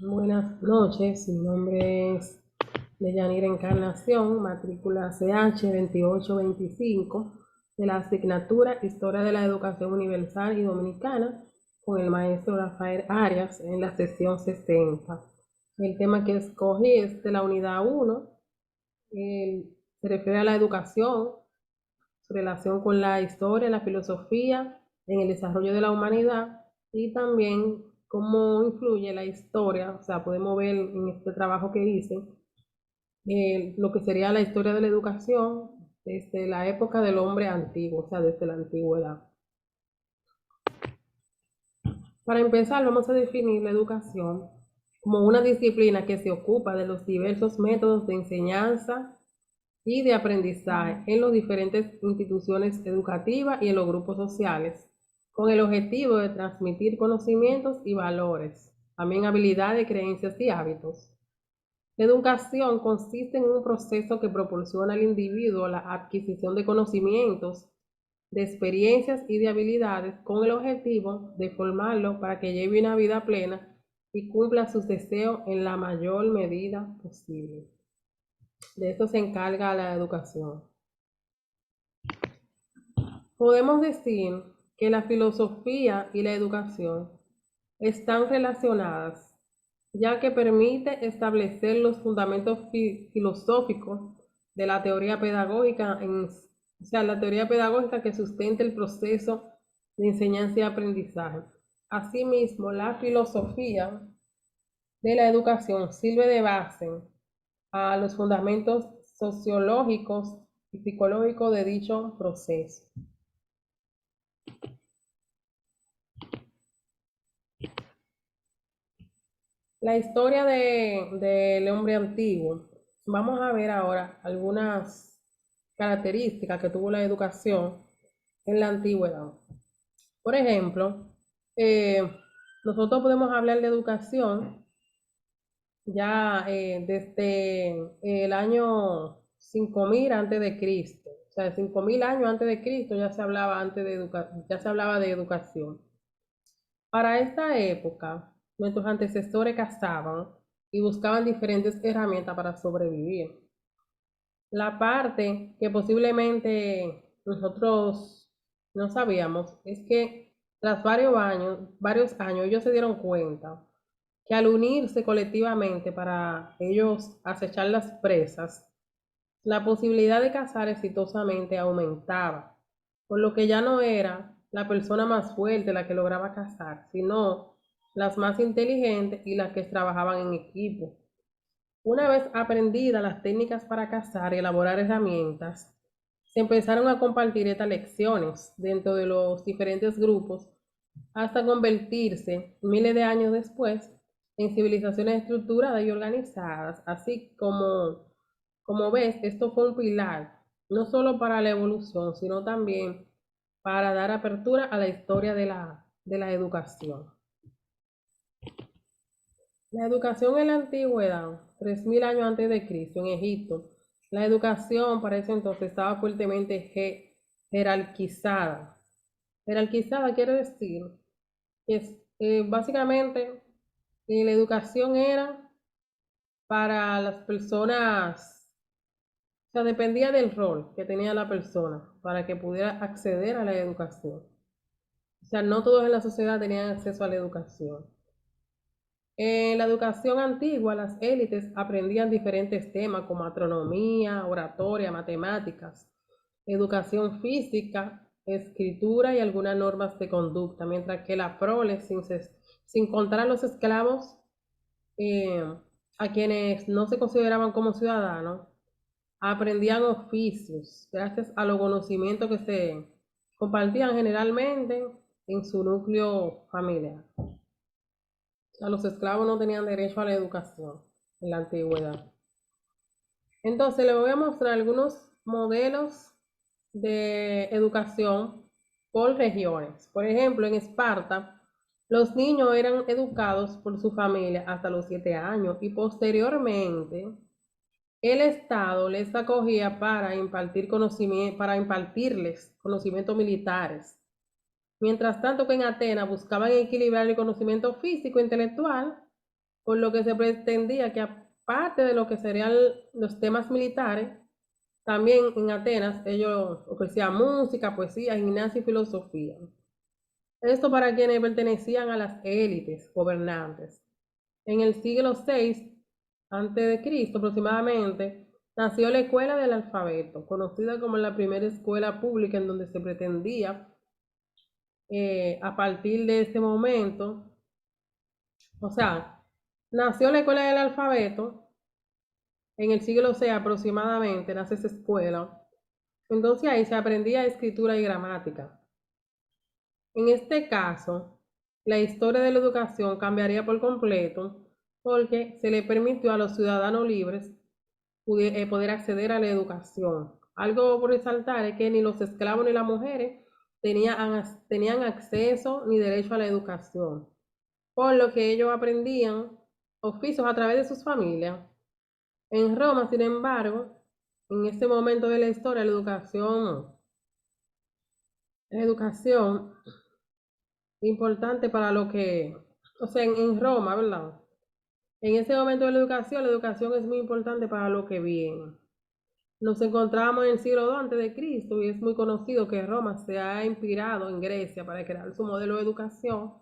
Buenas noches, mi nombre es Deyanira Encarnación, matrícula CH 2825 de la asignatura Historia de la Educación Universal y Dominicana con el maestro Rafael Arias en la sesión 60. El tema que escogí es de la unidad 1, se refiere a la educación, su relación con la historia, la filosofía en el desarrollo de la humanidad y también cómo influye la historia, o sea, podemos ver en este trabajo que hice lo que sería la historia de la educación desde la época del hombre antiguo, o sea, desde la antigüedad. Para empezar, vamos a definir la educación como una disciplina que se ocupa de los diversos métodos de enseñanza y de aprendizaje en las diferentes instituciones educativas y en los grupos sociales, con el objetivo de transmitir conocimientos y valores, también habilidades, creencias y hábitos. La educación consiste en un proceso que proporciona al individuo la adquisición de conocimientos, de experiencias y de habilidades con el objetivo de formarlo para que lleve una vida plena y cumpla sus deseos en la mayor medida posible. De eso se encarga la educación. Podemos decir que la filosofía y la educación están relacionadas, ya que permite establecer los fundamentos filosóficos de la teoría pedagógica, o sea, la teoría pedagógica que sustenta el proceso de enseñanza y aprendizaje. Asimismo, la filosofía de la educación sirve de base a los fundamentos sociológicos y psicológicos de dicho proceso. La historia del hombre antiguo. Vamos a ver ahora algunas características que tuvo la educación en la antigüedad. Por ejemplo, eh, nosotros podemos hablar de educación ya desde el año 5000 antes de Cristo. O sea, 5000 años antes de Cristo ya se hablaba ya se hablaba de educación. Para esta época, nuestros antecesores cazaban y buscaban diferentes herramientas para sobrevivir. La parte que posiblemente nosotros no sabíamos es que tras varios años ellos se dieron cuenta que al unirse colectivamente para ellos acechar las presas, la posibilidad de cazar exitosamente aumentaba, por lo que ya no era la persona más fuerte la que lograba cazar, sino las más inteligentes y las que trabajaban en equipo. Una vez aprendidas las técnicas para cazar y elaborar herramientas, se empezaron a compartir estas lecciones dentro de los diferentes grupos hasta convertirse, miles de años después, en civilizaciones estructuradas y organizadas. Así como ves, esto fue un pilar, no solo para la evolución, sino también para dar apertura a la historia de la educación. La educación en la antigüedad, 3000 años antes de Cristo, en Egipto, la educación para ese entonces estaba fuertemente jerarquizada. Jerarquizada quiere decir que básicamente la educación era para las personas, o sea, dependía del rol que tenía la persona para que pudiera acceder a la educación. O sea, no todos en la sociedad tenían acceso a la educación. En la educación antigua, las élites aprendían diferentes temas como astronomía, oratoria, matemáticas, educación física, escritura y algunas normas de conducta, mientras que la prole, sin contar a los esclavos, eh, a quienes no se consideraban como ciudadanos, aprendían oficios gracias a los conocimientos que se compartían generalmente en su núcleo familiar. A los esclavos no tenían derecho a la educación en la antigüedad. Entonces les voy a mostrar algunos modelos de educación por regiones. Por ejemplo, en Esparta, los niños eran educados por su familia hasta los 7 años y posteriormente el Estado les acogía para impartirles conocimientos militares. Mientras tanto que en Atenas buscaban equilibrar el conocimiento físico e intelectual por lo que se pretendía que aparte de lo que serían los temas militares, también en Atenas ellos ofrecían música, poesía, gimnasia y filosofía. Esto para quienes pertenecían a las élites gobernantes. En el siglo VI antes de Cristo aproximadamente, nació la Escuela del Alfabeto, conocida como la primera escuela pública en donde se pretendía, a partir de este momento, o sea, nació la Escuela del Alfabeto en el siglo VI aproximadamente, nace esa escuela. Entonces ahí se aprendía escritura y gramática. En este caso, la historia de la educación cambiaría por completo porque se le permitió a los ciudadanos libres poder acceder a la educación. Algo por resaltar es que ni los esclavos ni las mujeres tenían acceso ni derecho a la educación, por lo que ellos aprendían oficios a través de sus familias. En Roma, sin embargo, en este momento de la historia, la educación es importante para lo que, o sea, en Roma, ¿verdad? En ese momento de la educación es muy importante para lo que viene. Nos encontramos en el siglo II antes de Cristo y es muy conocido que Roma se ha inspirado en Grecia para crear su modelo de educación.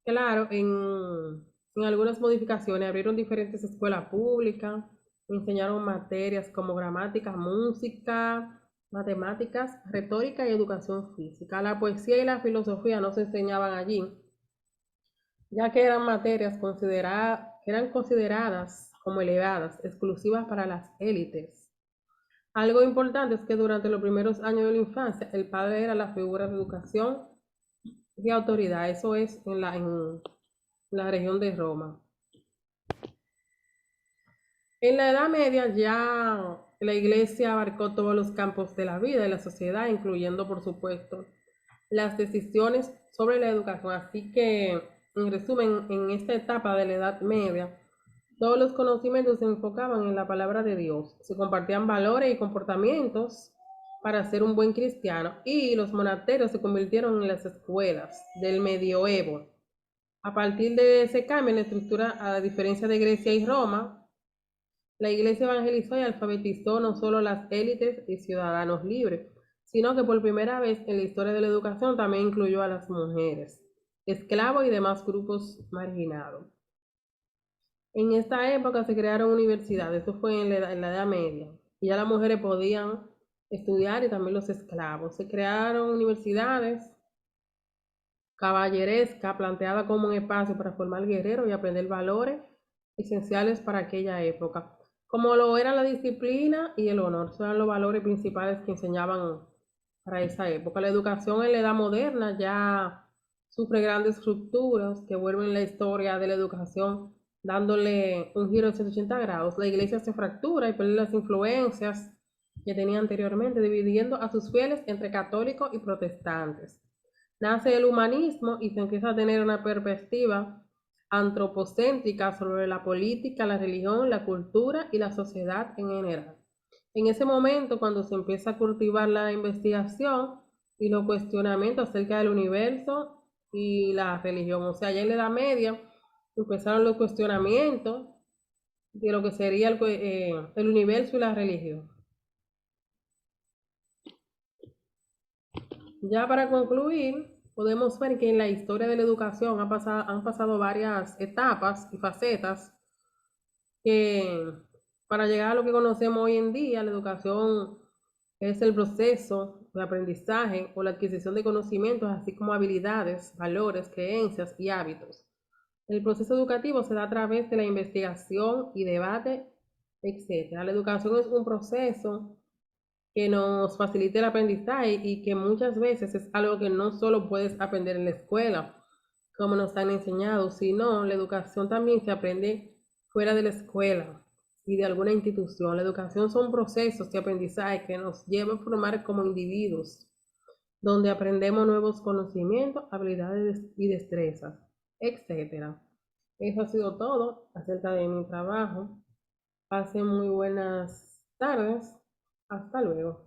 Claro, en algunas modificaciones abrieron diferentes escuelas públicas, enseñaron materias como gramática, música, matemáticas, retórica y educación física. La poesía y la filosofía no se enseñaban allí, ya que eran materias que eran consideradas como elevadas, exclusivas para las élites. Algo importante es que durante los primeros años de la infancia, el padre era la figura de educación y autoridad. Eso es en la región de Roma. En la Edad Media ya la iglesia abarcó todos los campos de la vida y la sociedad, incluyendo, por supuesto, las decisiones sobre la educación. Así que, en resumen, en esta etapa de la Edad Media, todos los conocimientos se enfocaban en la palabra de Dios. Se compartían valores y comportamientos para ser un buen cristiano y los monasterios se convirtieron en las escuelas del medioevo. A partir de ese cambio en la estructura, a diferencia de Grecia y Roma, la iglesia evangelizó y alfabetizó no solo las élites y ciudadanos libres, sino que por primera vez en la historia de la educación también incluyó a las mujeres, esclavos y demás grupos marginados. En esta época se crearon universidades, eso fue en la Edad Media, y ya las mujeres podían estudiar y también los esclavos. Se crearon universidades caballerescas planteadas como un espacio para formar guerreros y aprender valores esenciales para aquella época, como lo eran la disciplina y el honor. Esos eran los valores principales que enseñaban para esa época. La educación en la edad moderna ya sufre grandes rupturas que vuelven la historia de la educación dándole un giro de 180 grados. La iglesia se fractura y pierde las influencias que tenía anteriormente, dividiendo a sus fieles entre católicos y protestantes. Nace el humanismo y se empieza a tener una perspectiva antropocéntrica sobre la política, la religión, la cultura y la sociedad en general. En ese momento, cuando se empieza a cultivar la investigación y los cuestionamientos acerca del universo y la religión, o sea, ya en la Edad Media empezaron los cuestionamientos de lo que sería el universo y la religión. Ya para concluir, podemos ver que en la historia de la educación han pasado varias etapas y facetas que para llegar a lo que conocemos hoy en día, la educación es el proceso de aprendizaje o la adquisición de conocimientos, así como habilidades, valores, creencias y hábitos. El proceso educativo se da a través de la investigación y debate, etc. La educación es un proceso que nos facilite el aprendizaje y que muchas veces es algo que no solo puedes aprender en la escuela, como nos han enseñado, sino la educación también se aprende fuera de la escuela y de alguna institución. La educación son procesos de aprendizaje que nos llevan a formar como individuos, donde aprendemos nuevos conocimientos, habilidades y destrezas, etcétera. Eso ha sido todo acerca de mi trabajo. Pasen muy buenas tardes. Hasta luego.